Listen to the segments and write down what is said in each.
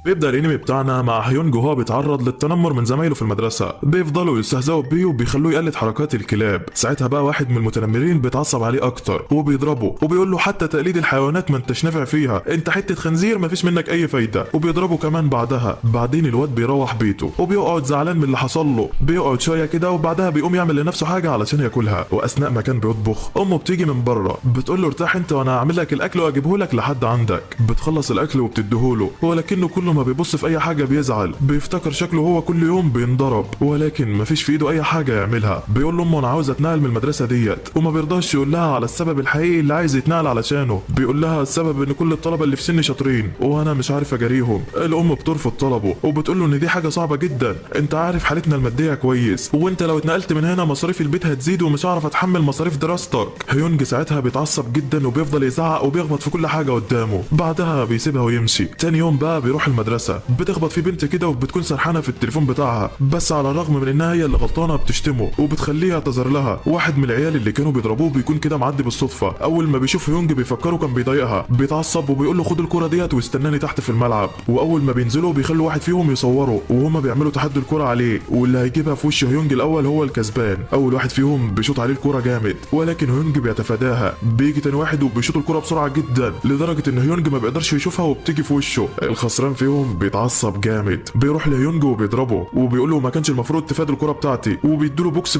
بيبدأ الانمي بتاعنا مع هيونج وهو بيتعرض للتنمر من زمايله في المدرسة، بيفضلوا يستهزئوا بيه وبيخلوه يقلد حركات الكلاب. ساعتها بقى واحد من المتنمرين بيتعصب عليه اكتر وبيضربه وبيقول له حتى تقليد الحيوانات ما انتش نافع فيها، انت حتة خنزير مفيش منك اي فايدة، وبيضربه كمان بعدها. بعدين الواد بيروح بيته وبيقعد زعلان من اللي حصل له، بيقعد شوية كده وبعدها بيقوم يعمل لنفسه حاجة علشان ياكلها. واثناء ما كان بيطبخ امه بتيجي من بره بتقول له ارتاح انت وانا هعمل لك الاكل واجيبه لك لحد عندك. بتخلص الاكل وبتديهوله، ولكنه كل ما بيبص في اي حاجه بيزعل، بيفتكر شكله هو كل يوم بينضرب ولكن مفيش في ايده اي حاجه يعملها. بيقول لامه انا عاوز اتنقل من المدرسه ديت، وما بيرضاش يقول لها على السبب الحقيقي اللي عايز يتنقل علشانه. بيقول لها السبب ان كل الطلبه اللي في سني شاطرين وانا مش عارف اجاريهم. الام بترفض طلبه وبتقول له ان دي حاجه صعبه جدا، انت عارف حالتنا الماديه كويس، وانت لو اتنقلت من هنا مصاريف البيت هتزيد ومش هعرف اتحمل مصاريف دراستك. هيونج ساعتها بيتعصب جدا وبيفضل يزعق وبيخبط في كل حاجه قدامه. بعدها بيسيبها ويمشي. تاني يوم بقى بيروح المدرسه، بتخبط في بنت كده وبتكون سرحانه في التليفون بتاعها، بس على الرغم من انها هي اللي غلطانه بتشتمه وبتخليه يعتذر لها. واحد من العيال اللي كانوا بيضربوه بيكون كده معدي بالصدفه، اول ما بيشوف هيونج بيفكره كان بيضايقها، بيتعصب وبيقول له خد الكره ديت واستناني تحت في الملعب. واول ما بينزلوا بيخلوا واحد فيهم يصوره وهما بيعملوا تحدي الكره عليه، واللي هيجيبها في وش هيونج الاول هو الكسبان. اول واحد فيهم بيشوط عليه الكره جامد ولكن هيونج بيتفاداها. بيجي تاني واحد وبيشوط الكره بسرعه جدا لدرجه ان هيونج ما بيقدرش يشوفها وبتيجي في وشه. الخسران فيهم بيتعصب جامد، بيروح لهيونج وبيضربه وبيقول له ما كانش المفروض تفادي الكره بتاعتي، وبيديله بوكس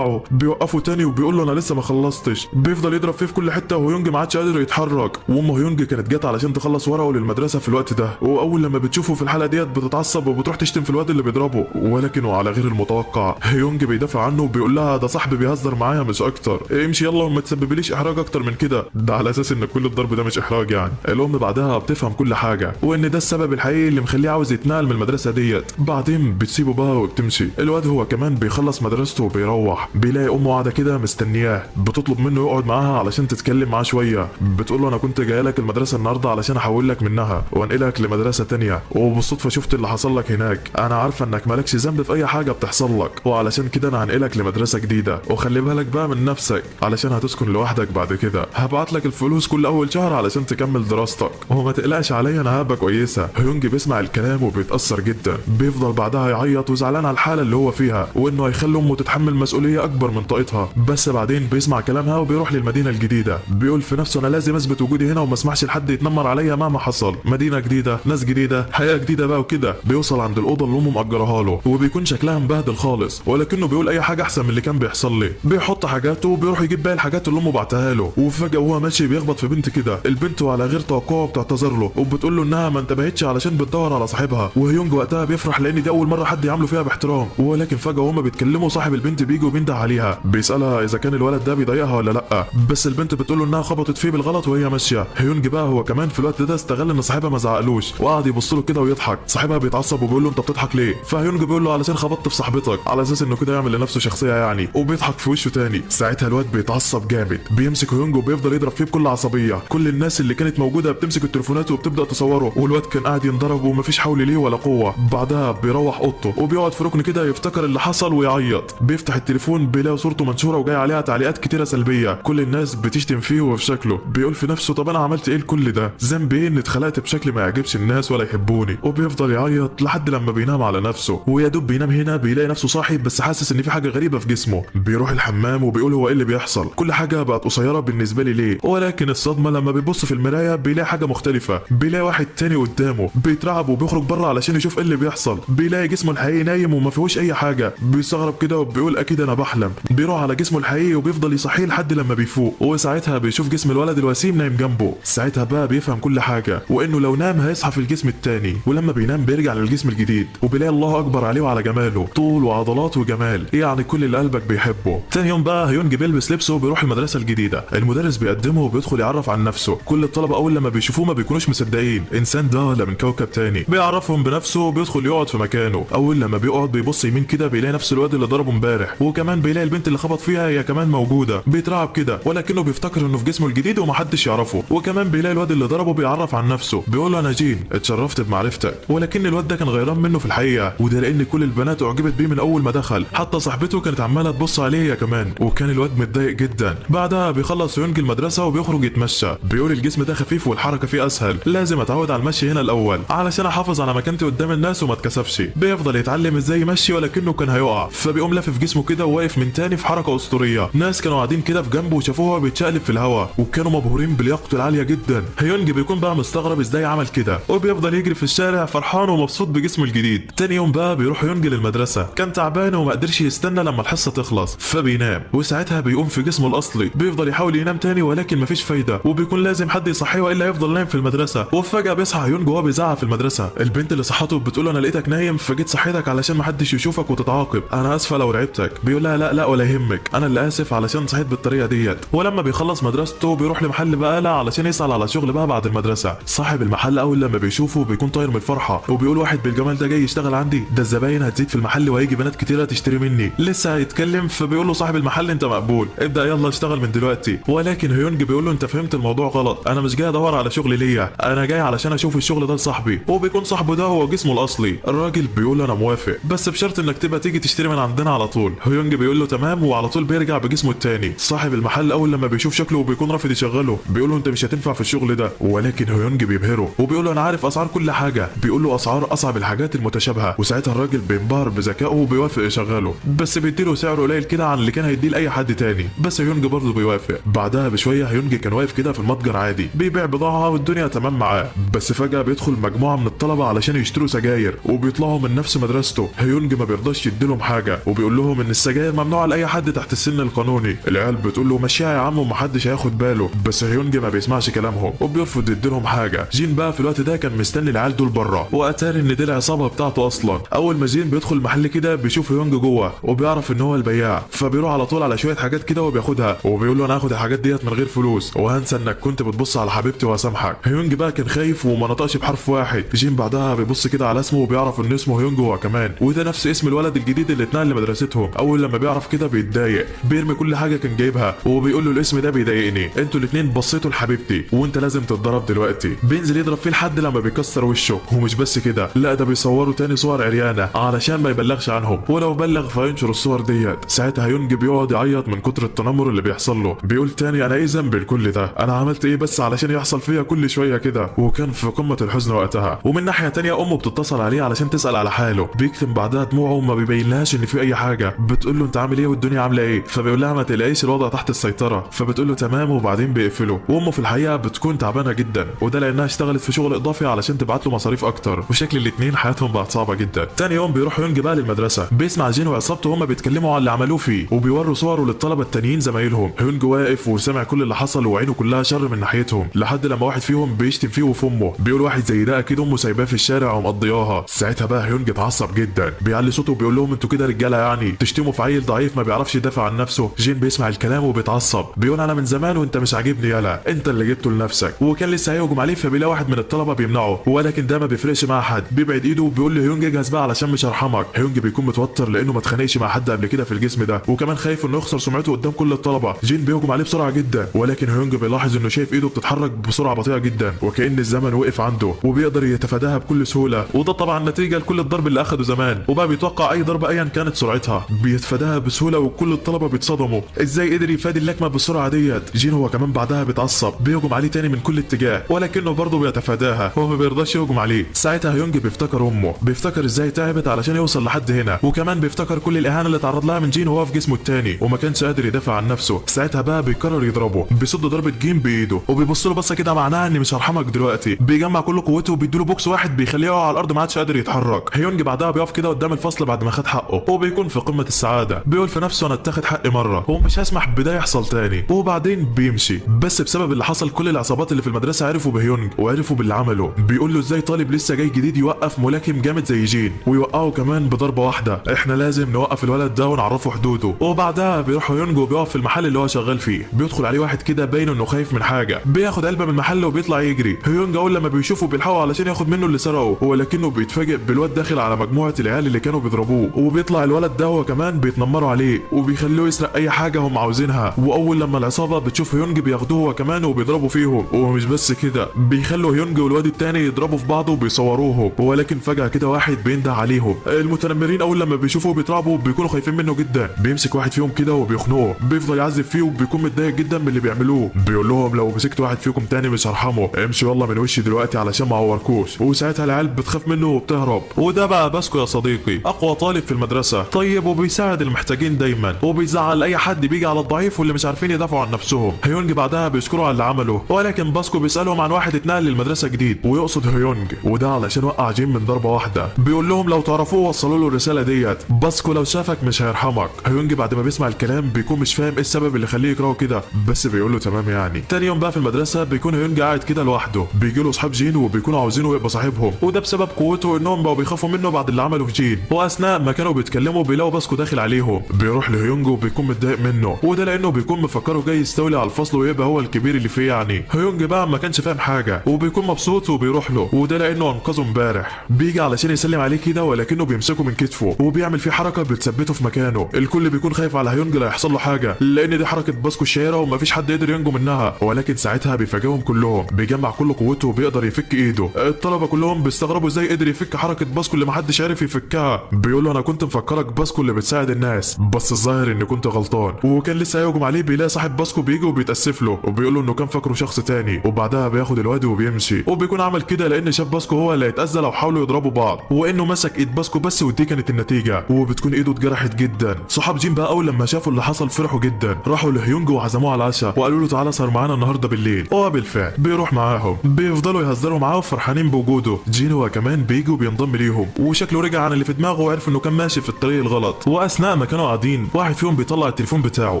بيوقفه تاني وبيقول له انا لسه ما خلصتش. بيفضل يضرب فيه في كل حته وهيونج ما عادش قادر يتحرك. وام هيونج كانت جت علشان تخلص ورقه للمدرسه في الوقت ده، واول لما بتشوفه في الحاله ديت بتتعصب وبتروح تشتم في الواد اللي بيضربه. ولكن وعلى غير المتوقع هيونج بيدافع عنه وبيقول لها ده صاحبي بيهزر معايا مش اكتر، امشي يلا وما تسببليش احراج اكتر من كده. ده على اساس ان كل الضرب ده مش احراج يعني. الام بعدها بتفهم كل حاجه وان ده السبب الحقيقي اللي مخليه عاوز يتنقل من المدرسه ديت. بعدين بتسيبه بقى وبتمشي. الواد هو كمان بيخلص مدرسته وبيروح، بيلاقي امه قاعده كده مستنياه، بتطلب منه يقعد معاها علشان تتكلم معاه شويه. بتقول له انا كنت جايه لك المدرسه النهارده علشان احول لك منها وانقلك لمدرسه تانية، وبالصدفه شفت اللي حصل لك هناك. انا عارفه انك مالكش ذنب في اي حاجه بتحصل لك، وعلشان كده انا هنقلك لمدرسه جديده، وخلي بالك بقى من نفسك علشان هتسكن لوحدك بعد كده. هبعت لك الفلوس كل اول شهر علشان تكمل دراستك، وما تقلقش عليا انا هبقى كويسه. هيونج بيسمع الكلام وبيتاثر جدا، بيفضل بعدها يعيط وزعلان على الحاله اللي هو فيها وانه هيخلي امه تتحمل مسؤوليه اكبر من طاقتها. بس بعدين بيسمع كلامها وبيروح للمدينه الجديده. بيقول في نفسه انا لازم اثبت وجودي هنا وما اسمحش لحد يتنمر عليا مهما حصل. مدينه جديده، ناس جديده، حياه جديده بقى وكده. بيوصل عند الاوضه اللي امه مأجرها له وبيكون شكلها مبهدل خالص، ولكنه بيقول اي حاجه احسن من اللي كان بيحصل لي. بيحط حاجاته وبيروح يجيب باقي الحاجات اللي امه بعتها له. وفجاه وهو ماشي بيخبط في بنت كده، البنت على غير توقعه بتعتذر له وبتقول له انها ما انتبهتش علشان بتدور على صاحبها. وهيونج وقتها بيفرح لان دي اول مره حد يعامله فيها باحترام. ولكن فجاه وهما بيتكلموا صاحب البنت بيجي وبينده عليها، بيسالها اذا كان الولد ده بيضايقها ولا لا، بس البنت بتقول له انها خبطت فيه بالغلط وهي ماشيه. هيونج بقى هو كمان في الوقت ده استغل ان صاحبها ما زعقلوش وقعد يبص له كده ويضحك. صاحبها بيتعصب وبيقول له انت بتضحك ليه؟ فهيونج بيقول له علشان خبطت في صاحبتك، على اساس انه كده يعمل لنفسه شخصيه يعني، وبيضحك في وشه تاني. ساعتها الواد بيتعصب جامد، بيمسك هيونج وبيفضل يضرب فيه بكل عصبيه. كل الناس اللي كانت موجوده بتمسك التليفونات وبتبدا تصوره، والواد كان قاعد ينضرب ومفيش حول ليه ولا قوه. بعدها بيروح اوضته وبيقعد في ركن كده يفتكر اللي حصل ويعيط. بيفتح التليفون بيلاقي صورته منشوره وجاي عليها تعليقات كتيره سلبيه، كل الناس بتشتم فيه وفي شكله. بيقول في نفسه طب انا عملت ايه لكل ده؟ ذنبي ايه ان اتخلقت بشكل ما يعجبش الناس ولا يحبوني؟ وبيفضل يعيط لحد لما بينام على نفسه. ويا دوب بينام هنا بيلاقي نفسه صاحي بس حاسس ان في حاجه غريبه في جسمه. بيروح الحمام وبيقول هو ايه اللي بيحصل؟ كل حاجه بقت قصيره بالنسبه لي ليه؟ ولكن الصدمه لما بيبص في المرايه بيلاقي حاجه مختلفه، بيلاقي واحد تاني قدامه. بيترعب وبيخرج بره علشان يشوف ايه اللي بيحصل. بيلاقي جسمه الحقيقي نايم وما فيهوش اي حاجه. بيستغرب كده وبيقول اكيد انا بحلم. بيروح على جسمه الحقيقي وبيفضل يصحيه لحد لما بيفوق، وساعتها بيشوف جسم الولد الوسيم نايم جنبه. ساعتها بقى بيفهم كل حاجه، وانه لو نام هيصحى في الجسم التاني، ولما بينام بيرجع للجسم الجديد وبيلاقي الله اكبر عليه وعلى جماله، طول وعضلات وجمال، يعني كل اللي قلبك بيحبه. تاني يوم بقى هيونج بيلبس لبسه وبيروح المدرسه الجديده. المدرس بيقدمه وبيدخل يعرف عن نفسه. كل الطلبه اول لما بيشوفوه ما بيكونوش مصدقين، انسان ده ولا من كوكب تاني. بيعرفهم بنفسه وبيدخل يقعد في مكانه. اول لما بيقعد بيبص يمين كده بيلاقي نفس الواد اللي ضربه امبارح، وكمان بيلاقي البنت اللي خبط فيها هي كمان موجوده. بيترعب كده ولكنه بيفتكر انه في جسمه الجديد ومحدش يعرفه. وكمان بيلاقي الواد اللي ضربه بيعرف عن نفسه، بيقول له انا جين اتشرفت بمعرفتك. ولكن الواد ده كان غيران منه في الحقيقه، وده لان كل البنات اعجبت بيه من اول ما دخل، حتى صاحبته كانت عماله تبص عليه هي كمان، وكان الواد متضايق جدا. بعدها بيخلص هيونج المدرسه وبيخرج يتمشى. بيقول الجسم ده خفيف والحركه فيه اسهل، لازم اتعود على المشي هنا الاول علشان احافظ على مكانتي قدام الناس وما اتكسفش. بيفضل يتعلم ازاي يمشي ولكنه كان هيقع، فبيقوم لافف جسمه كده وواقف من تاني في حركه اسطوريه. ناس كانوا قاعدين كده في جنبه وشافوه وهو بيتشقلب في الهواء وكانوا مبهورين بلياقته العاليه جدا. هيونج بيكون بقى مستغرب ازاي عمل كده، وبيفضل يجري في الشارع فرحان ومبسوط بجسمه الجديد. تاني يوم بقى بيروح هيونج للمدرسه، كان تعبان وما قدرش يستنى لما الحصه تخلص فبينام، وساعتها بيقوم في جسمه الاصلي. بيفضل يحاول ينام تاني ولكن مفيش فايده، وبيكون لازم حد يصحيه والا يفضل نايم في المدرسه. وفجاه بيصحى هيونج وهو بيزعق في المدرسه. البنت اللي صحته بتقول له انا لقيتك نايم فجيت صحيتك علشان محدش يشوفك وتتعاقب، انا اسفه لو رعبتك. بيقول لها لا لا ولا يهمك، انا اللي اسف علشان صحيت بالطريقه ديت. ولما بيخلص مدرسته بيروح لمحل بقاله علشان يسال على شغل بقى بعد المدرسه. صاحب المحل اول لما بيشوفه بيكون طاير من الفرحه، وبيقول واحد بالجمال ده جاي يشتغل عندي؟ ده الزباين هتزيد في المحل وهيجي بنات كتيره تشتري مني. لسه هيتكلم فبيقول له صاحب المحل انت مقبول، ابدا يلا اشتغل من دلوقتي. ولكن هيونج بيقول له انت فهمت الموضوع غلط، انا مش جاي ادور على شغل ليا، انا جاي علشان اشوف الشغل ده لصاحبي. وبيكون صاحبه ده هو جسمه الاصلي. الراجل بيقول له انا موافق بس بشرط انك تبقى تيجي تشتري من عندنا على طول. هيونج بيقول له تمام، وعلى طول بيرجع بجسمه التاني. صاحب المحل اول لما بيشوف شكله وبيكون رافض يشغله، بيقول له انت مش هتنفع في الشغل ده. ولكن هيونج بيبهره وبيقول له انا عارف اسعار كل حاجه، بيقول له اسعار اصعب الحاجات المتشابهه. وساعتها الراجل بينبهر بذكائه وبيوافق يشغله، بس بيديله سعر قليل كده عن اللي كان هيديه لاي حد تاني. بس هيونج برضه بيوافق. بعدها بشويه هيونج كان واقف كده في المتجر عادي بيبيع بضاعه والدنيا تمام معاه، بس فجاه بيدخل مجموعه من الطلبه علشان يشتروا سجاير وبيطلعوا من نفس مدرسته. هيونج ما بيرضاش يديلهم حاجه وبيقول لهم ان السجاير ممنوعه لاي حد تحت السن القانوني. العيال بتقول له مشيها يا عم ومحدش هياخد باله، بس هيونج ما بيسمعش كلامهم وبيرفض يديلهم حاجه. جين بقى في الوقت ده كان مستني العيال دول بره، واتاري ان دي العصابه بتاعته اصلا. اول ما جين بيدخل المحل كده بيشوف هيونج جوه وبيعرف ان هو البياع، فبيروح على طول على شويه حاجات كده وبياخدها وبيقول له انا هاخد الحاجات ديت من غير فلوس وهنسى انك كنت بتبص على حبيبتي وهسامحك. هيونج بقى كان خايف وما نطقش بحرف واحد. جين بعدها بيبص كده على اسمه وبيعرف ان اسمه هيونج هو كمان، وده نفس اسم الولد الجديد اللي اتنقل لمدرستهم. اول لما بيعرف كده بيتضايق، بيرمي كل حاجه كان جايبها وبيقول له الاسم ده بيضايقني، انتوا الاثنين بصيتوا لحبيبتي وانت لازم تتضرب دلوقتي. بينزل يضرب فيه لحد لما بيكسر وشه. ومش بس كده، لا ده بيصوروا تاني صور عريانه علشان ما يبلغش عنهم، ولو بلغ فينشر الصور ديت. ساعتها هيونج بيقعد يعيط من كتر التنمر اللي بيحصل له. بيقول تاني انا ايه ذنبي لكل ده؟ انا عملت ايه بس علشان يحصل فيا كل شويه كده؟ وكان في قمه الحزن وقتها. ومن ناحيه تانيه امه بتتصل عليه علشان تسال على حاله، بيكتم بعدها دموعه وما بيبينلهاش ان في اي حاجه. بتقول له انت عامل ايه والدنيا عامله ايه؟ فبيقول لها ما تقلقيش الوضع تحت السيطره. فبتقول له تمام وبعدين بيقفله. وامه في الحقيقه بتكون تعبانه جدا، وده لانها اشتغلت في شغل اضافي علشان تبعت له مصاريف اكتر، وشكل الاثنين حياتهم بقت صعبه جدا. تاني يوم بيروح هيونج بقى للمدرسه، بيسمع جين وعصابته وهم بيتكلموا على اللي عملوه فيه وبيوروا صوره للطلبه التانيين زمايلهم. هيونج واقف وسامع كل اللي حصل وعينه كلها شر من ناحيتهم، لحد لما واحد فيهم بيشتم فيه وفي امه. بيقول واحد زي ده اكيد امه سايباه في الشارع ومقضياها. ساعتها بقى هيونج اتعصب جدا، بيعلي صوته وبيقول لهم انتوا كده رجاله يعني تشتموا في عيل ضعيف ما بيعرفش يدافع عن نفسه. جين بيسمع الكلام وبيتعصب، بيقول انا من زمان وانت مش عاجبني يالا، انت اللي جبته لنفسك. وكان لسه هيهجم عليه فبيلاقي واحد من الطلبه بيمنعه، ولكن ده ما بيفرقش مع حد، بيبعد ايده وبيقول لهيونج اجهز بقى علشان مش هرحمك. هيونج بيكون متوتر لانه ما اتخانقش مع حد قبل كده في الجسم ده، وكمان خايف انه يخسر سمعته قدام كل الطلبه. جين بيهجم عليه بسرعه جدا، ولكن هيونج بيلاحظ انه شايف ايده بتتحرك بسرعه بطيئه جدا وكأن الزمن وقف عنده، وبيقدر يتفاداها بكل سهوله. وده طبعا نتيجه لكل الضرب اللي اخده زمان، وبقى بيتوقع اي ضربه ايا كانت سرعتها بيتفاداها بسهوله، وكل الطلبه بيتصدموا ازاي قدر يفادي اللكمه بالسرعه ديت. جين هو كمان بعدها بيتعصب، بيهجم عليه تاني من كل اتجاه، ولكنه برضه بيتفاداها، هو ما بيرضاش يهجم عليه. ساعتها هيونج بيفتكر امه، بيفتكر ازاي تعبت علشان يوصل لحد هنا، وكمان بيفتكر كل الاهانه اللي اتعرض لها من جين وهو في جسمه التاني وما كانش قادر يدافع عن نفسه. ساعتها بقى بيقرر يضربه، بيصد ضربه جين بايده وبيبص له بصه كده معناها اني مش هرحمك دلوقتي. بيجمع كل قوته وبيديله بوكس واحد بيخليه يقع على الارض ما عادش قادر يتحرك. هيونج بعدها بيقف كده قدام الفصل بعد ما خد حقه وبيكون في قمه السعاده، بيقول في نفسه انا اتاخد حقي مره ومش هسمح بده يحصل تاني. وبعدين بيمشي، بس بسبب اللي حصل كل العصابات اللي في المدرسه عرفوا بهيونج وعرفوا باللي عمله. بيقول له ازاي طالب لسه جاي جديد يوقف ملاكم جامد زي جين ويوقعه كمان بضربه واحده، احنا لازم نوقف الولد ده ونعرفه حدوده. وبعدها بيروح هيونج وبيقف في المحل اللي هو شغال فيه، بيدخل عليه واحد كده باين انه خايف من حاجه، بياخد علبه من المحل وبيطلع يجري. هيونج اول لما بيشوفه بيلحقه علشان ياخد منه اللي سرقه، ولكنه بيتفاجئ بالواد داخل على مجموعه العيال اللي كانوا بيضربوه، وبيطلع الولد ده هو كمان بيتنمروا عليه وبيخلوه يسرق اي حاجه هم عاوزينها. واول لما العصابه بتشوف هيونج بياخدوه هو كمان وبيضربوا فيهم، ومش بس كده بيخلوا هيونج والواد التاني يضربوا في بعض وبيصوروهم. ولكن فجاه كده واحد بينده عليهم. المتنمرين اول لما بيشوفوه بيترعبوا بيكونوا خايفين منه جدا، بيمسك واحد فيهم كده وبيخنقه، بيفضل يعذب فيه وبيكون متضايق جدا من اللي بيعملوه. بيقول لهم لو مسكت واحد فيكم تاني مش هرحمه، امشوا يلا من وشي دلوقتي علشان ما بيتحركوش، وساعتها العيال بتخاف منه وبتهرب. وده بقى باسكو يا صديقي، اقوى طالب في المدرسه، طيب وبيساعد المحتاجين دايما، وبيزعل اي حد بيجي على الضعيف واللي مش عارفين يدافعوا عن نفسهم. هيونج بعدها بيشكروا على اللي عمله، ولكن باسكو بيسالهم عن واحد اتنقل للمدرسه جديد ويقصد هيونج، وده علشان وقع جين من ضربه واحده. بيقول لهم لو تعرفوه وصلوا له الرساله ديت، باسكو لو شافك مش هيرحمك. هيونج بعد ما بيسمع الكلام بيكون مش فاهم ايه السبب اللي خليه يكرهه كده، بس بيقول له تمام يعني. تاني يوم بقى في المدرسه بيكون هيونج قاعد كده لوحده، بيجي له اصحاب جين وبيكونوا عاوزينه يبقى صاحبهم، وده بسبب قوته انهم بقوا بيخافوا منه بعد اللي عمله في جين. واثناء ما كانوا بيتكلموا بيلاقوا باسكو داخل عليهم، بيروح لهيونج وبيكون متضايق منه، وده لانه بيكون مفكره جاي يستولي على الفصل ويبقى هو الكبير اللي فيه يعني. هيونج بقى ما كانش فاهم حاجه وبيكون مبسوط وبيروح له، وده لانه انقذه امبارح. بيجي علشان يسلم عليه كده ولكنه بيمسكه من كتفه وبيعمل فيه حركه بتثبته في مكانه. الكل بيكون خايف على هيونج لا يحصل له حاجه، لان دي حركه باسكو الشهيره ومفيش حد يقدر ينجو منها. ولكن ساعتها بيفاجئهم كلهم، بيجمع كل قوته وبيقدر يفك ايده. الطلبه كلهم بيستغربوا ازاي قدر يفك حركه باسكو اللي محدش عارف يفكها. بيقول له انا كنت مفكرك باسكو اللي بتساعد الناس، بس الظاهر اني كنت غلطان. وكان لسه هيهجم عليه بيلاقي صاحب باسكو بيجي وبيتاسف له وبيقول له انه كان فاكره شخص تاني، وبعدها بياخد الواد وبيمشي. وبيكون عمل كده لان شاف باسكو هو اللي هيتاذى لو حاولوا يضربوا بعض، وانه مسك ايد باسكو بس ودي كانت النتيجه، وبتكون ايده اتجرحت جدا. صحاب جين بقى اول لما شافوا اللي حصل فرحوا جدا، راحوا لهيونج وعزموه على العشاء وقالوا له تعالى سهر معانا النهارده بالليل. هو بالفعل بيروح معاهم، بيفضلوا يهزروا معاه وفرحانين بوجوده. جين هو كمان بيجي وبينضم ليهم، وشكله رجع عن اللي في دماغه وعرف انه كان ماشي في الطريق الغلط. واثناء ما كانوا قاعدين واحد فيهم بيطلع التليفون بتاعه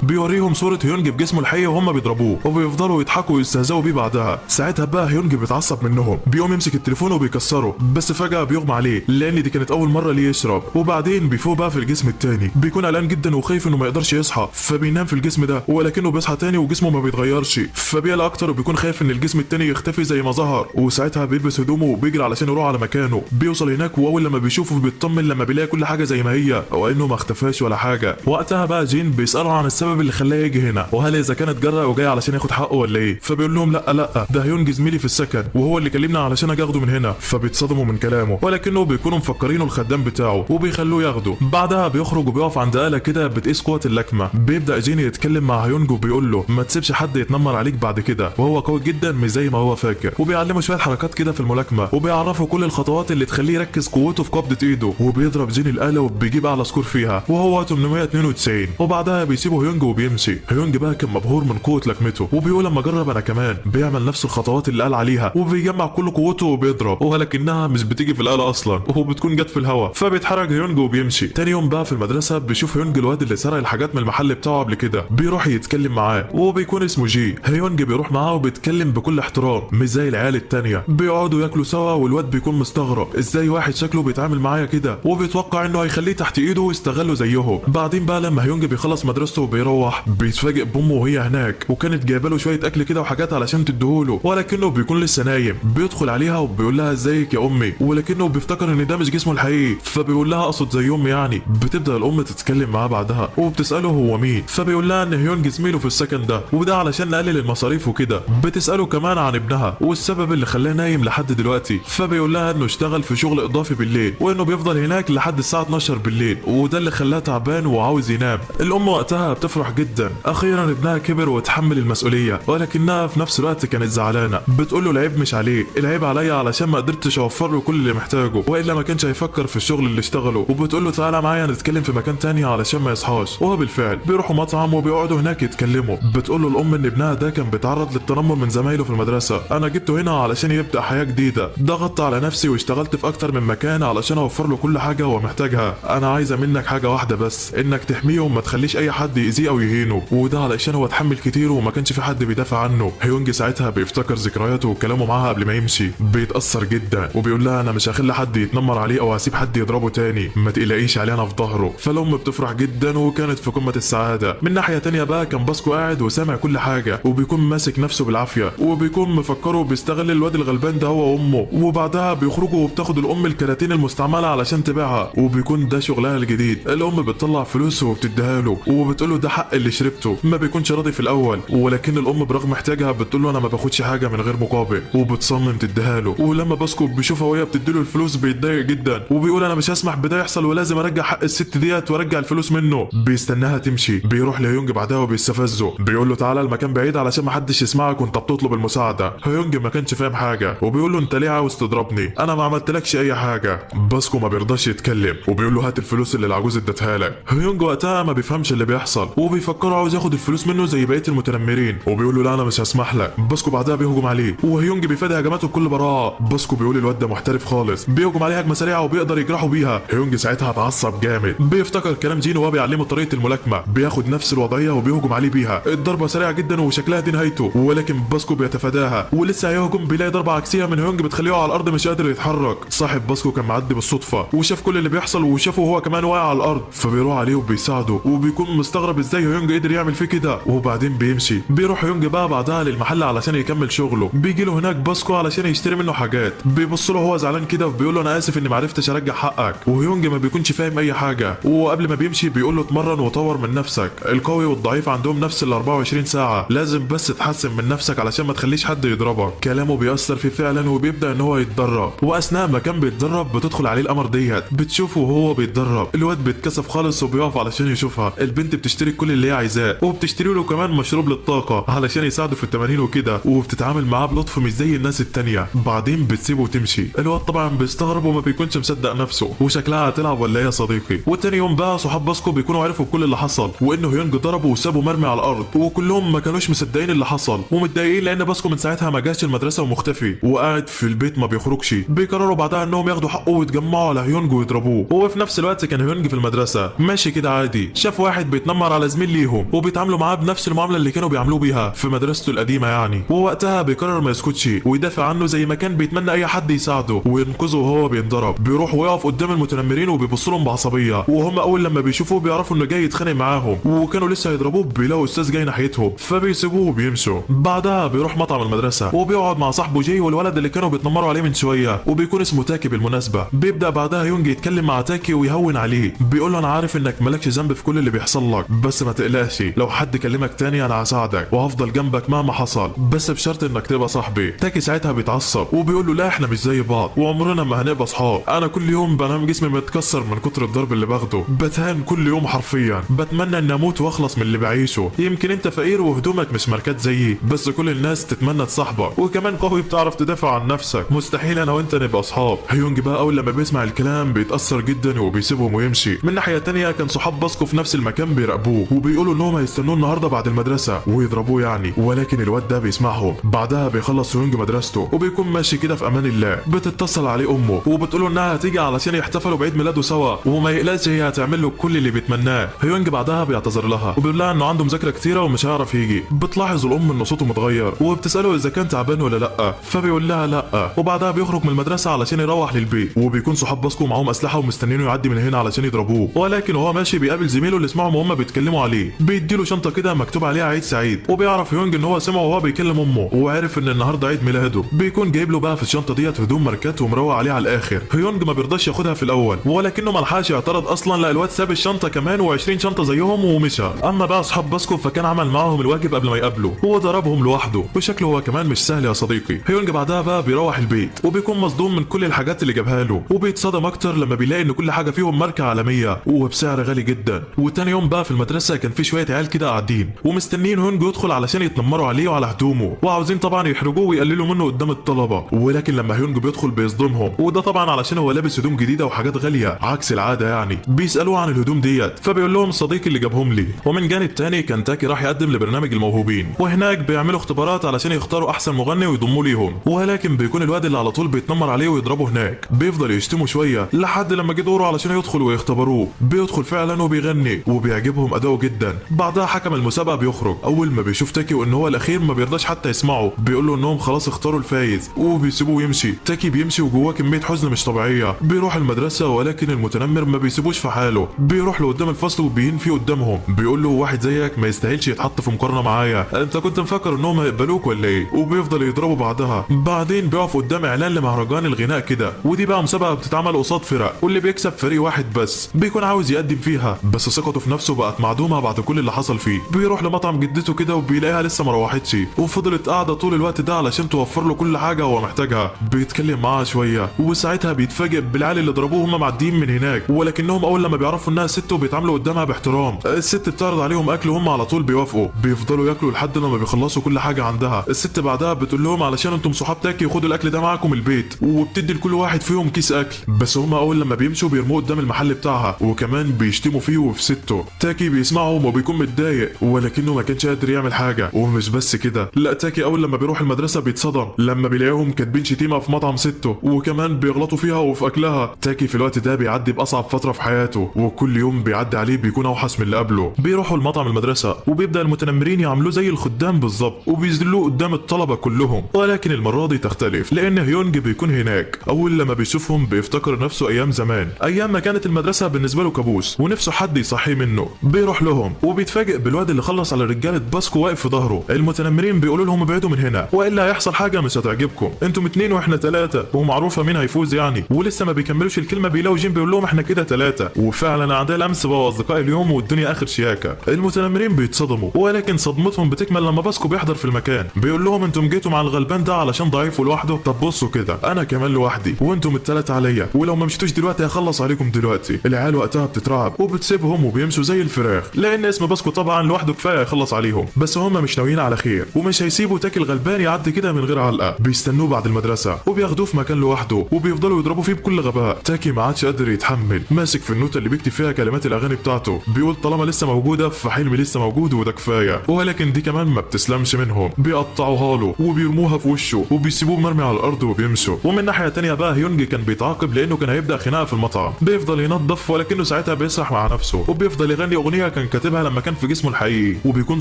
بيوريهم صوره هيونج في جسمه الحقيقي وهم بيضربوه، وبيفضلوا يضحكوا ويستهزئوا بيه بعدها. ساعتها بقى هيونج بيتعصب منهم، بيقوم يمسك التليفون وبيكسره، بس فجاه بيغمى عليه لان دي كانت اول مره ليه يشرب. وبعدين بيفوق بقى في الجسم التاني، بيكون قلقان جدا وخايف انه ما يقدرش يصحى، فبينام في الجسم ده ولكنه بيصحى تاني وجسمه ما بيتغيرش، فبيقلق اكتر وبيكون خايف ان الجسم التاني يختفي زي ما ظهر. وساعتها بيلبس هدومه وبيجري علشان يروح على مكانه. بيوصل هناك واول لما بيشوفه بيطمن لما بيلاقي كل حاجه زي ما هي وانه ما اختفاش ولا حاجه. وقتها بقى جين بيساله عن السبب اللي خلاه يجي هنا، وهل اذا كان اتجرأ وجاي علشان ياخد حقه ولا ايه. فبيقول لهم لا ده هيونج زميلي في السكن وهو اللي كلمنا علشان اجي اخده من هنا. فبيتصدموا من كلامه ولكنه بيكونوا مفكرينه الخدام بتاعه وبيخلوه ياخده. بعدها بيخرج وبيقف عند آلة كده بتقيس قوه اللكمه. بيبدا جين يتكلم مع هيونج وبيقول له ما تسيبش حد يتنمر عليك بعد كده، وهو قوي جدا مش زي ما هو فاكر. وبيعلمه شويه حركات كده في الملاكمه، وبيعرفه كل الخطوات اللي تخليه يركز قوته في قبضه ايده. وبيضرب جين الآلة وبيجيب اعلى سكور فيها وهو 892. وبعدها بيسيبه هيونج وبيمشي. هيونج بقى كان مبهور من قوه لكمته وبيقول لما اجرب انا كمان. بيعمل نفس الخطوات اللي قال عليها وبيجمع كل قوته وبيضرب، ولكنها مش بتيجي في الآلة اصلا وبتكون جت في الهواء. فبيتحرك هيونج وبيمشي. تاني يوم بقى في المدرسه بيشوف هيونج الواد اللي سرق الحاجات من المحل بتاعه قبل كده، بيروح يتكلم معاه وبيكون اسمه جي. هيونج بيروح معاه وبيتكلم بكل احترام مش زي العيال التانية. بيقعدوا ياكلوا سوا والواد بيكون مستغرب ازاي واحد شكله بيتعامل معايا كده، وبيتوقع انه هيخليه تحت ايده ويستغله زيهم. بعدين بقى لما هيونج بيخلص مدرسته وبيروح بيتفاجئ بامه وهي هناك، وكانت جايبه له شويه اكل كده وحاجات علشان تديهوله، ولكنه بيكون لسه نايم. بيدخل عليها وبيقول لها ازيك يا امي، ولكنه بيفتكر ان ده مش جسمه الحقيقي. فبيقول لها اقصد زي امي يعني. بتبدا الام تتكلم معاه بعدها وبتساله هو مين. فبيقول لها ان هيونج زميله في السكن ده وده علشان نقلل المصاريف وكده. بتساله كمان عن ابنها والسبب اللي خلاه نايم لحد دلوقتي. فبيقول لها انه اشتغل في شغل اضافي بالليل وانه بيفضل هناك لحد الساعه 12 بالليل، وده اللي خلاه تعبان وعاوز ينام. الام وقتها بتفرح جدا، اخيرا ابنها كبر وتحمل المسؤوليه، ولكنها في نفس الوقت كانت زعلانه. بتقول له العيب مش عليه، العيب عليا علشان ما قدرتش اوفر له كل اللي محتاجه، والا ما كانش هيفكر في الشغل اللي اشتغله. وبتقول له تعالى معايا نتكلم في مكان تاني علشان ما يصحاش. وهو بالفعل بيروحوا مطعم وبيقعدوا هناك يتكلموا. بتقول له الام ان ابنها ده كان بيتعرض للتنمر من زمايله في المدرسه، انا جبته هنا علشان يبدا حياه جديده، ضغطت على نفسي واشتغلت في اكتر من مكان علشان اوفر له كل حاجه هو محتاجها. انا عايزه منك حاجه واحده بس، انك تحميه وما تخليش اي حد يأذيه او يهينه، وده علشان هو اتحمل كتير وما كانش في حد بيدافع عنه. هيونج ساعتها بيفتكر ذكرياته وكلامه معاها قبل ما يمشي، بيتاثر جدا وبيقول لها انا مش هخلي حد يتنمر عليه او هسيب حد يضربه تاني، ما تقلقيش عليه انا في ظهره. فالام بتفرح جدا وكانت في قمه السعاده. من ناحيه تانيه بقى كان باسكو قاعد وسامع كل حاجه وبيكون ماسك نفسه بالعافيه، وبيكون مفكره بيستغل الواد الغلبان ده هو وامه. وبعدها بيخرجوا وبتاخد الام الكراتين المستعمله علشان تبيعها، وبيكون ده شغلها الجديد. الام بتطلع فلوسه وبتديها له وبتقول له ده حق اللي شربته. ما بيكونش راضي في الاول، ولكن الام برغم احتياجها بتقول له انا ما باخدش حاجه من غير مقابل، وبتصمم تديها له. ولما باسكو بيشوفها وهي بتديله الفلوس بيتضايق جدا وبيقول انا مش هسمح بده يحصل ولازم ارجع حق الست ديت وارجع الفلوس منه. بيستناها تمشي، بيروح لهيونج بعدها وبيستفزه، بيقول له تعالى المكان بعيد علشان ما حدش يسمعك وانت بتطلب المساعده. هيونج ما كانش فاهم حاجه وبيقول بتقول له انت ليه عاوز تضربني؟ انا ما عملتلكش اي حاجه. باسكو ما بيرضاش يتكلم وبيقول له هات الفلوس اللي العجوز ادتها لك. هيونج وقتها ما بيفهمش اللي بيحصل وبيفكره عاوز ياخد الفلوس منه زي بقيه المتنمرين وبيقول له لا انا مش هسمح لك. باسكو بعدها بيهجم عليه وهيونج بيفادي هجماته بكل براءه. باسكو بيقول الواد ده محترف خالص، بيهجم عليه هجمه سريعه وبيقدر يجرحه بيها. هيونج ساعتها اتعصب جامد، بيفتكر كلام جين وهو بيعلمه طريقه الملاكمه، بياخد نفس الوضعيه وبيهجم عليه بيها. الضربه سريعه جدا وشكلها دي نهايته، ولكن باسكو بيتفاداها ولسه هيهجم بيلاقي ضربه عكسيه من هيونج بتخليه على الارض مش قادر يتحرك. صاحب باسكو كان معدي بالصدفه وشاف كل اللي بيحصل وشافه وهو كمان واقع على الارض، فبيروح عليه وبيساعده وبيكون مستغرب ازاي هيونج قدر يعمل فيه كده. وبعدين بيمشي. بيروح هيونج بقى بعدها للمحل علشان يكمل شغله. بيجي له هناك باسكو علشان يشتري منه حاجات، بيبص له هو زعلان كده وبيقول له انا اسف اني ما عرفتش ارجع حقك. وهيونج ما بيكونش فاهم اي حاجه، وقبل ما بيمشي بيقول له اتمرن وطور من نفسك، القوي والضعيف عندهم نفس ال 24 ساعه، لازم بس تحسن من نفسك علشان ما تخليش حد يضربك. كلامه بيأثر فيه فعلا وبيبدا ان هو يتدرب، واثناء ما كان بيتدرب بتدخل عليه القمر ديت بتشوفه وهو بيتدرب. الواد بيتكسف خالص وبيقف علشان يشوفها. البنت بتشتري كل اللي هي عايزاه وبتشتري له كمان مشروب للطاقه علشان يساعده في التمارين وكده، وبتتعامل معاه بلطف مش زي الناس التانيه. بعدين بتسيبه وتمشي. الواد طبعا بيستغرب وما بيكونش مصدق نفسه، وشكلها هتلعب ولا ايه يا صديقي. وتاني يوم بقى صحاب باسكو بيكونوا عرفوا كل اللي حصل، وانه هيونج ضربه وسابه مرمي على الارض، وكلهم ما كانوش مصدقين اللي حصل ومتضايقين لان باسكو من ساعتها ما جاش المدرسه ومختفي وقاعد في البيت ما بيخرجش. بيقرروا بعدها انهم ياخدوا حقه ويتجمعوا على هيونج ويضربوه. وفي نفس الوقت كان هيونج في المدرسه ماشي كده عادي، شاف واحد بيتنمر على زميل ليهم وبيتعاملوا معاه بنفس المعامله اللي كانوا بيعملوه بيها في مدرسته القديمه يعني. ووقتها بيقرر ما يسكتش ويدافع عنه زي ما كان بيتمنى اي حد يساعده وينقذه وهو بينضرب. بيروح ويقف قدام المتنمرين وبيبص لهم بعصبيه، وهم اول لما بيشوفوه بيعرفوا انه جاي يتخانق معاهم، وكانوا لسه هيضربوه بيلاقوا استاذ جاي ناحيتهم فبيسيبوه وبيمشوا. بعدها بيروح مطعم المدرسه وبيقعد مع صاحبه جاي والولد اللي كانوا بيتنمروا عليه من شويه، وبيكون اسمه تاكي بالمناسبه. بيبدا بعدها يونج يتكلم مع تاكي ويهون عليه، بيقول له انا عارف انك مالكش ذنب في كل اللي بيحصل لك، بس ما تقلقش لو حد كلمك تاني انا هساعدك وهفضل جنبك مهما حصل، بس بشرط انك تبقى صاحبي. تاكي ساعتها بيتعصب وبيقول له لا احنا مش زي بعض وعمرنا ما هنبقى اصحاب، انا كل يوم بنام جسمي متكسر من كتر الضرب اللي باخده، بتهان كل يوم حرفيا، بتمنى ان اموت واخلص من اللي بعيشه. يمكن انت فقير وهدومك مش ماركات زيي، بس كل الناس تتمنى تصاحبك وكمان قوي بتعرف تدافع عن نفسك، مستحيل انا وانت نبقى اصحاب. هيونج بقى اول لما بيسمع الكلام بيتاثر جدا وبيسيبهم ويمشي. من ناحيه تانية كان صحاب باسكو في نفس المكان بيراقبوه وبيقولوا انهم هيستنوه النهارده بعد المدرسه ويضربوه يعني، ولكن الواد ده بيسمعهم. بعدها بيخلص هيونج مدرسته وبيكون ماشي كده في امان الله. بتتصل عليه امه وبتقول انها هتيجي علشان يحتفلوا بعيد ميلاده سوا وما يقلقش هي هتعمل له كل اللي بيتمناه. هيونج بعدها بيعتذر لها وبيقول لها انه عنده مذاكره كتيره ومش هيعرف يجي. بتلاحظ الام ان صوته متغير وبتساله اذا كان تعبان ولا لا، فبيقول لها لا. وبعدها بيخرج من المدرسه علشان يروح للبيت، وبيكون صحاب باسكو معاهم اسلحه ومستنينه يعدي من هنا علشان يضربوه، ولكن وهو ماشي بيقابل زميله اللي سمعهم وهم بيتكلموا عليه. بيديله شنطه كده مكتوب عليها عيد سعيد، وبيعرف هيونج ان هو سمعه وهو بيكلم امه وعرف ان النهارده عيد ميلاده. بيكون جايب له بقى في الشنطه ديت هدوم ماركات ومروق عليه على الاخر. هيونج ما بيرضاش ياخدها في الاول ولكنه ما لحقش يعترض اصلا، لا الواد ساب الشنطه كمان و20 شنطه زيهم ومشى. اما بقى اصحاب باسكو فكان عمل معاهم الواجب قبل ما يقابلوا، هو ضربهم لوحده وشكله هو كمان مش سهل يا صديقي. هيونج بعدها بقى بيروح البيت وبيكون مصدوم من كل الحاجات اللي جابها له، وبيتصدم اكتر لما بيلاقي ان كل حاجه فيهم ماركه عالميه وبسعر غالي جدا. وتاني يوم بقى في المدرسه كان في شويه عيال كده قاعدين ومستنيين هيونج يدخل علشان يتنمروا عليه وعلى هدومه، وعاوزين طبعا يحرجوه ويقللوا منه قدام الطلبه، ولكن لما هيونج بيدخل بيصدمهم، وده طبعا علشان هو لابس هدوم جديده وحاجات غاليه عكس العاده يعني. بيسالوه عن الهدوم ديت فبيقول لهم صديقي اللي جابهم لي. ومن جانب تاني كان تاكي راح يقدم لبرنامج الموهوبين، وهناك بيعملوا اختبارات علشان يختاروا احسن مغني ويضموه ليهم، ولكن بيكون الواد اللي على طول بيتنمر عليه ويضربه هناك. بيفضل يشتمه شويه لحد لما جه دوره علشان يدخل ويختبروه. بيدخل فعلا وبيغني وبيعجبهم اداؤه جدا. بعدها حكم المسابقه بيخرج، اول ما بيشوف تاكي وان هو الاخير ما بيرضاش حتى يسمعه، بيقول له انهم خلاص اختاروا الفايز وبيسيبوه يمشي. تاكي بيمشي وجواه كميه حزن مش طبيعيه. بيروح المدرسه ولكن المتنمر ما بيسيبوش في حاله، بيروح له قدام الفصل وبيهين فيه قدامهم، بيقول له واحد زيك ما يستاهلش يتحط في مقارنه معايا، انت كنت مفكر انهم هيقبلوك ولا ايه؟ وبيفضل يضربه بعدها. بعدين بيقف قدام اعلان لمهرجان الغناء كده، ودي بقى مسابقه بتتعمل قصاد فرق واللي بيكسب فريق واحد بس بيكون عاوز يقدم فيها، بس ثقته في نفسه بقت معدومه بعد كل اللي حصل فيه. بيروح لمطعم جدته كده وبيلاقيها لسه ما روحتش وفضلت قاعده طول الوقت ده علشان توفر له كل حاجه هو محتاجها. بيتكلم معاها شويه وساعتها بيتفاجئ بالعيال اللي ضربوه هم معديين من هناك، ولكنهم اول لما بيعرفوا انها ست وبيتعاملوا قدامها باحترام. الست بتعرض عليهم اكل وهم على طول بيوافقوا، بيفضلوا ياكلوا لحد لما بيخلصوا كل حاجه عندها. الست بعدها بتقول لهم علشان انتم صحاب تاكي تاكي خدوا الاكل ده معاكم البيت، وبتدي لكل واحد فيهم كيس اكل. بس هما اول لما بيمشوا بيرموه قدام المحل بتاعها، وكمان بيشتموا فيه وفي سته. تاكي بيسمعهم وبيكون متضايق، ولكنه ما كانش قادر يعمل حاجه. ومش بس كده، لا تاكي اول لما بيروح المدرسه بيتصدم لما بيلاقيهم كاتبين شتيمه في مطعم سته، وكمان بيغلطوا فيها وفي اكلها. تاكي في الوقت ده بيعدي باصعب فتره في حياته، وكل يوم بيعدي عليه بيكون اوحش من اللي قبله. بيروحوا المطعم المدرسه، وبيبدا المتنمرين يعملوه زي الخدام بالظبط، وبيذلوه قدام الطلبه كلهم. ولكن المره دي تختلف، لان هيونج بيكون هناك. اول لما بيشوفهم بيفتكر نفسه ايام زمان، ايام ما كانت المدرسه بالنسبه له كابوس، ونفسه حد يصحيه منه. بيروح لهم وبيتفاجئ بالواد اللي خلص على رجاله باسكو واقف في ظهره. المتنمرين بيقولوا لهم ابعدوا من هنا والا هيحصل حاجه مش هتعجبكم، انتم 2 واحنا 3، ومعروفه مين هيفوز يعني. ولسه ما بيكملوش الكلمه بيلاقوا جيم بيقول لهم احنا كده 3، وفعلا اعداء الامس بقوا اصدقاء اليوم، والدنيا اخر شياكه. المتنمرين بيتصدموا، ولكن صدمتهم بتكمل لما باسكو بيحضر في المكان. بيقول لهم انتم جيتوا مع الغلبان ده علشان ضعيف لوحده؟ طب بصوا كده، انا كمان لوحدي وانتم ال3 عليا، ولو ما مشيتوش دلوقتي هخلص عليكم دلوقتي. العيال وقتها بتترعب وبتسيبهم وبيمشوا زي الفراخ، لان اسم باسكو طبعا لوحده كفايه يخلص عليهم. بس هم مش ناويين على خير، ومش هيسيبوا تاكي الغلبان يعدي كده من غير علقه. بيستنوه بعد المدرسه وبياخدوه في مكان لوحده، وبيفضلوا يضربوا فيه بكل غباء. تاكي ما عادش قادر يتحمل، ماسك في النوتة اللي بيكتب فيها كلمات الاغاني بتاعته. بيقول طالما لسه موجوده فحلمي لسه موجود وده كفايه. ولكن دي كمان ما بتسلمش منهم، بيقطعوها له وبيرموها في وشه وبيسيبوه مرمي على الارض وبيمشوا. ومن ناحيه تانية بقى هيونج كان بيتعاقب لانه كان هيبدا خناقه في المطعم. بيفضل ينظف، ولكنه ساعتها بيسرح مع نفسه، وبيفضل يغني اغنيه كان كاتبها لما كان في جسمه الحقيقي، وبيكون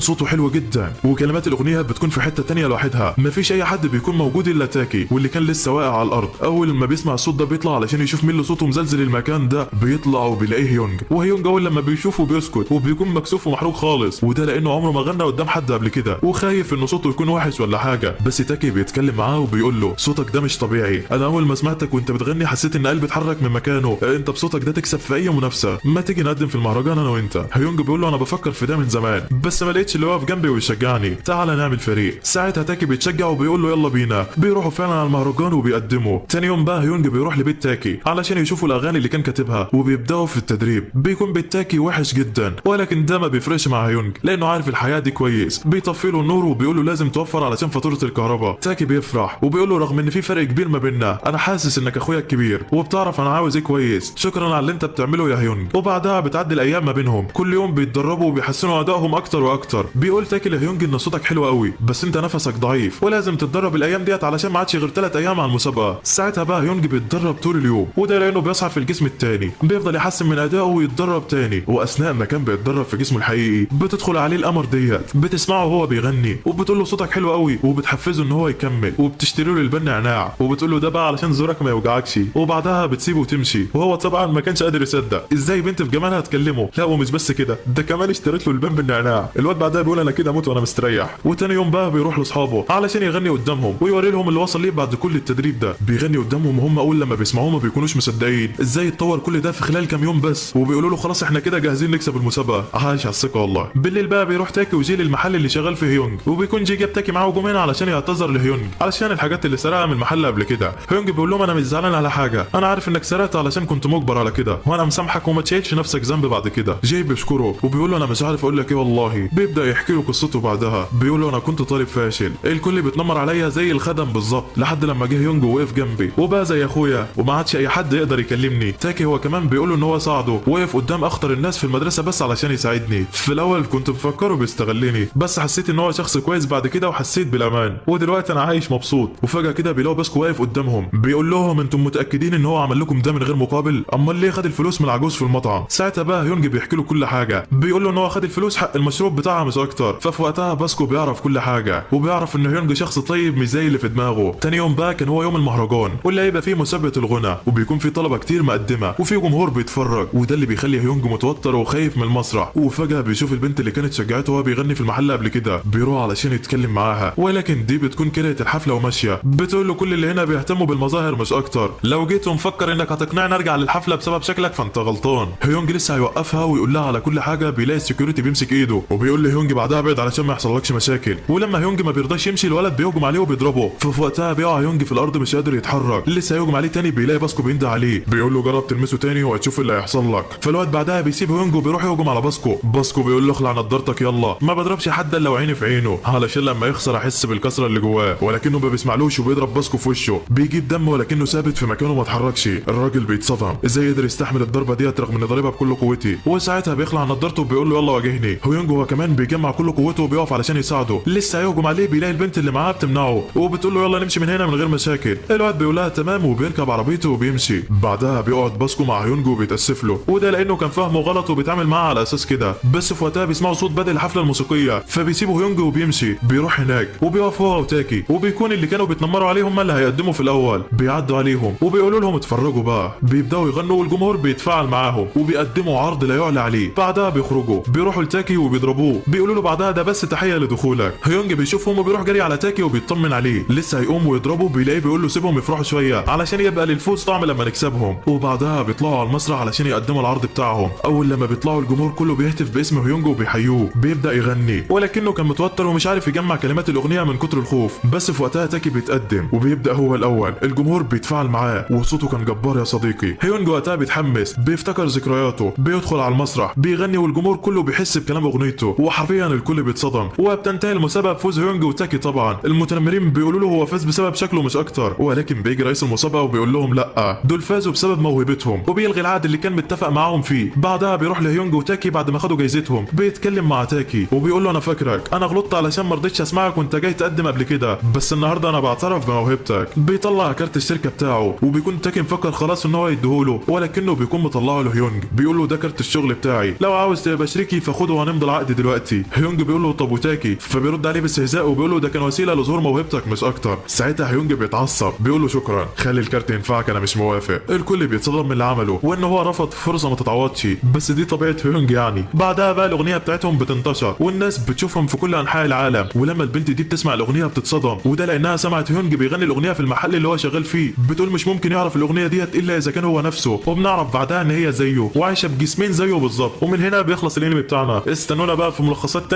صوته حلو جدا، وكلمات الاغنيه بتكون في حته تانية لوحدها. مفيش اي حد بيكون موجود الا تاكي، واللي كان لسه واقع على الارض. اول ما بيسمع الصوت ده بيطلع علشان يشوف مين اللي صوته مزلزل المكان ده. بيطلع وبيلاقيه هيونج، وهيونج اول لما بيشوفه بيسكت وبيكون مكسوف ومحروق خالص، وده لانه عمره ما غنى قدام حد قبل كده، وخايف انه صوته يكون وحش ولا حاجه. بس تاكي بيتكلم معاه وبيقول له صوتك ده مش طبيعي، انا اول ما سمعتك وانت بتغني حسيت ان قلبي اتحرك من مكانه، انت بصوتك ده تكسب في اي منافسه، ما تيجي نقدم في المهرجان انا وانت. هيونج بيقول له انا بفكر في ده من زمان، بس ما لقيتش اللي واقف جنبي ويشجعني، تعال نعمل فريق. ساعتها تاكي بيتشجع وبيقول له يلا بينا. بيروحوا فعلا على المهرجان وبيقدموا. تاني يوم بقى هيونج بيروح لبيت تاكي علشان يشوفوا الاغاني اللي كان كاتبها، وبيبداوا في التدريب. بيكون بيت تاكي وحش جدا، ولكن ده ما بيفرقش مع هيونج لانه عارف الحياه دي كويس. بيطفي له النور وبيقول له لازم توفر علشان فاتوره الكهرباء. تاكي بيفرح وبيقول له رغم ان في فرق كبير ما بيننا، انا حاسس انك اخويا الكبير وبتعرف انا عاوز ايه كويس، شكرا على اللي انت بتعمله يا هيونج. وبعدها بتعدي الايام ما بينهم، كل يوم بيتدربوا وبيحسنوا ادائهم اكتر واكتر. بيقول تاكي لهيونج ان صوتك حلو قوي، بس انت نفسك ضعيف ولازم تتدرب الايام ديت علشان ما عادش غير 3 ايام على المسابقه. ساعتها بقى هيونج بيتدرب طول اليوم، وده لانه بيصحى في الجسم التاني، بيفضل يحسن من ادائه ويتدرب تاني. واثناء ما كان بيتدرب في جسمه الحقيقي بتدخل عليه القمر ديت، بتسمعه وهو بيغني وبتقول له صوتك حلو قوي، وبتحفزه ان هو يكمل، وبتشتري له البن نعناع وبتقول له ده بقى علشان زورك ما يوجعكش. وبعدها بتسيبه وتمشي، وهو طبعا ما كانش قادر يصدق ازاي بنت في جمالها تكلمه. لا ومش بس كده، ده كمان اشتريت له البن بالنعناع. الواد بعدها بيقول انا كده اموت وانا مستريح. وتاني يوم بقى بيروح لاصحابه علشان يغني قدامهم ويوري لهم اللي وصل ليه بعد كل التدريب ده. بيغني قدامهم وهم اول لما بيسمعوه ما بيكونوش مصدقين ازاي اتطور كل ده في خلال كام يوم بس، وبيقولوا له خلاص احنا كده جاهزين نكسب المسابقه. عايش على الثقه والله. بالليل بقى بيروح تاكي وجي للمحل اللي شغال فيه هيونج، وبيكون جي جاب تاكي معاه جمين علشان يعتذر لهيونج علشان الحاجات اللي سرقها من المحل قبل كده. هيونج بيقول لهم انا مش زعلان على حاجه، انا عارف انك سرقت علشان كنت مجبر على كده، وانا مسامحك وما تشيلش نفسك ذنب بعد كده. جاي بيشكره وبيقول له انا مش عارف اقول لك ايه والله. بيبدا يحكي له قصته بعدها، بيقول له انا كنت طالب فاشل، الكل بيتنمر عليا زي الخدم بالظبط، لحد لما جه هيونج ووقف جنبي وبقى زي اخويا وما عادش اي حد يقدر يكلمني. تاكي هو كمان بيقول له ان هو ساعده، وقف قدام اخطر الناس في المدرسه بس علشان يساعدني. في الاول كنت مفكره بيستغلني، بس حسيت ان هو شخص كويس بعد كده وحسيت بالامان، ودلوقتي انا عايش مبسوط. وفجاه كده بيلاقوا باسكو واقف قدامهم، بيقول لهم انتم متاكدين ان هو عمل لكم ده من غير مقابل؟ امال ليه خد الفلوس من العجوز في المطعم؟ ساعتها بقى هيونج بيحكي له كل حاجه، بيقول له ان هو خد الفلوس حق المشروب بتاعها مش اكتر. ففي وقتها باسكو بيعرف كل حاجه، وبيعرف ان هيونج شخص طيب مش زي اللي في دماغه. تاني يوم بقى كان هو يوم المهرجان، واللي هيبقى فيه مسابقه الغنى، وبيكون في طلبه كتير مقدمه وفي جمهور بيتفرج، وده اللي بيخلي هيونج متوتر وخايف من المسرح. وفجاه بيشوف البنت اللي كانت شجعته وهو بيغني في المحل قبل كده، بيروح علشان يتكلم معاها، ولكن دي بتكون كرهت الحفله وماشيه. بتقول له كل اللي هنا بيهتموا بالمظاهر مش اكتر، لو جيت ومفكر انك هتقنعني ارجع للحفله بسبب شكلك فانت غلطان. هيونج لسه هيوقفها ويقول لها على كل حاجه، بيلاقي السكيورتي بيمسك ايده وبيقول لهيونج بعدها ابعد علشان ما يحصلكش مشاكل. ولما هيونج ما بيرضاش يمشي الولد بيهجم عليه وبيضربه، ففي وقتها بيقع هيونج في الارض مش قادر يتحرك. لسه هيهجم عليه تاني بيلاقي باسكو بينده عليه، بيقول له جرب تلمسه تاني وهتشوف اللي هيحصل لك. فالواد بعدها بيسيب هيونج وبيروح يهجم على باسكو. باسكو بيقول له اخلع نضارتك يلا، ما بضربش حد الا وعيني في عينه علشان لما يخسر احس بالكسره اللي جواه، ولكنه ما بيسمعلوش وبيضرب باسكو في وشه، بيجيب دم ولكنه ثابت في مكانه ما اتحركش. الراجل بيتصدم ازاي قدر يستحمل الضربه ديت رغم اني ضاربها بكل قوتي، وساعتها بيخلع نضارته وبيقول له يلا واجهني. هيونج هو كمان بيجمع كل قوته وبيقف علشان يساعده، لسه هيهجم عليه بيلاقي البنت اللي معاه بتمنعه وبتقول له يلا نمشي من هنا من غير مشاكل. الواد بيقول لها تمام وبيركب عربيته وبيمشي. بعدها بيقعد باسكو مع هيونج وبيتاسف له، وده لانه كان فاهمه غلط وبيتعامل معاه على اساس كده. بس في وقتها بيسمعوا صوت بدء الحفله الموسيقيه، فبيسيبوا هيونج وبيمشي. بيروح هناك وبيقف هو وتاكي، وبيكون اللي كانوا بيتنمروا عليهم هم اللي هيقدموا في الاول. بيعدوا عليهم وبيقولوا لهم اتفرجوا بقى، بيبداوا يغنوا والجمهور بيتفاعل معاهم وبيقدموا عرض لا يعلى عليه. بعدها بيخرجوا بيروحوا لتاكي وبيضربوه، بيقولوا له بعدها ده بس تحيه لدخولك. هيونج بيشوفهم وبيروح جري على تاكي وبيطمن عليه، لسه هيقوم ويضربه بيلاقيه بيقول له سيبهم يفرحوا شويه علشان يبقى للفوز طعم لما نكسبهم. وبعدها بيطلعوا على المسرح علشان يقدموا العرض بتاعهم. اول لما بيطلعوا الجمهور كله بيهتف باسم هيونج وبيحيوه. بيبدا يغني ولكنه كان متوتر ومش عارف يجمع كلمات الاغنيه من كتر الخوف. بس في وقتها تاكي بيتقدم وبيبدا هو الاول. الجمهور بيتفاعل معاه وصوته كان جبار يا صديقي. هيونج وقتها بيتحمس، بيفتكر ذكرياته، بيدخل على المسرح بيغني والجمهور كله بيحس بكلام اغنيته، وحرفيا الكل بيتصدم. وبتنتهي المسابقه بفوز هيونج وتاكي. طبعا المتنمرين بيقولوا له هو فاز بسبب شكله مش اكتر، ولكن بيجي رئيس المسابقه وبيقول لهم لا دول فازوا بسبب موهبتهم، وبيلغي العقد اللي كان متفق معاهم فيه. بعدها بيروح لهيونج وتاكي بعد ما خدوا جايزتهم، بيتكلم مع تاكي وبيقول له انا فاكرك، انا غلطت علشان ما رضيتش اسمعك وانت جاي تقدم قبل كده، بس النهارده انا بعترف بموهبتك. بيطلع كارت الشركه بتاعه وبيكون تاكي مفكر خلاص ان هو يديهوله، ولكنه بيكون مطلعه لهيونج بيقول له ده كارت الشغل بتاعي، لو عاوز تبقى شريكي فخده وهنمضي العقد دلوقتي. هيونج بيقول له طب وتاكي؟ فبيرد عليه باستهزاء وبيقول له ده كان وسيله لظهور موهبتك مش اكتر. ساعتها هيونج بيتعصب بيقول له شكرا، خلي الكارت ينفعك انا مش موافق. الكل بيتصدم من اللي عمله وان هو رفض فرصه ما تتعوضش، بس دي طبيعه هيونج يعني. بعدها بقى الاغنيه بتاعتهم بتنتشر والناس بتشوفهم في كل انحاء العالم، ولما البنت دي بتسمع الاغنيه بتصدم، وده لانها سمعت هيونج بيغني الاغنيه في المحل اللي هو شغال فيه. بتقول مش ممكن يعرف الاغنيه ديت الا اذا كان هو نفسه، وبنعرف بعدها ان هي زيه وعايشه بجسمين زيه بالظبط. ومن هنا بيخلص الانمي بتاعنا. استنونا بقى في ملخصات تانية.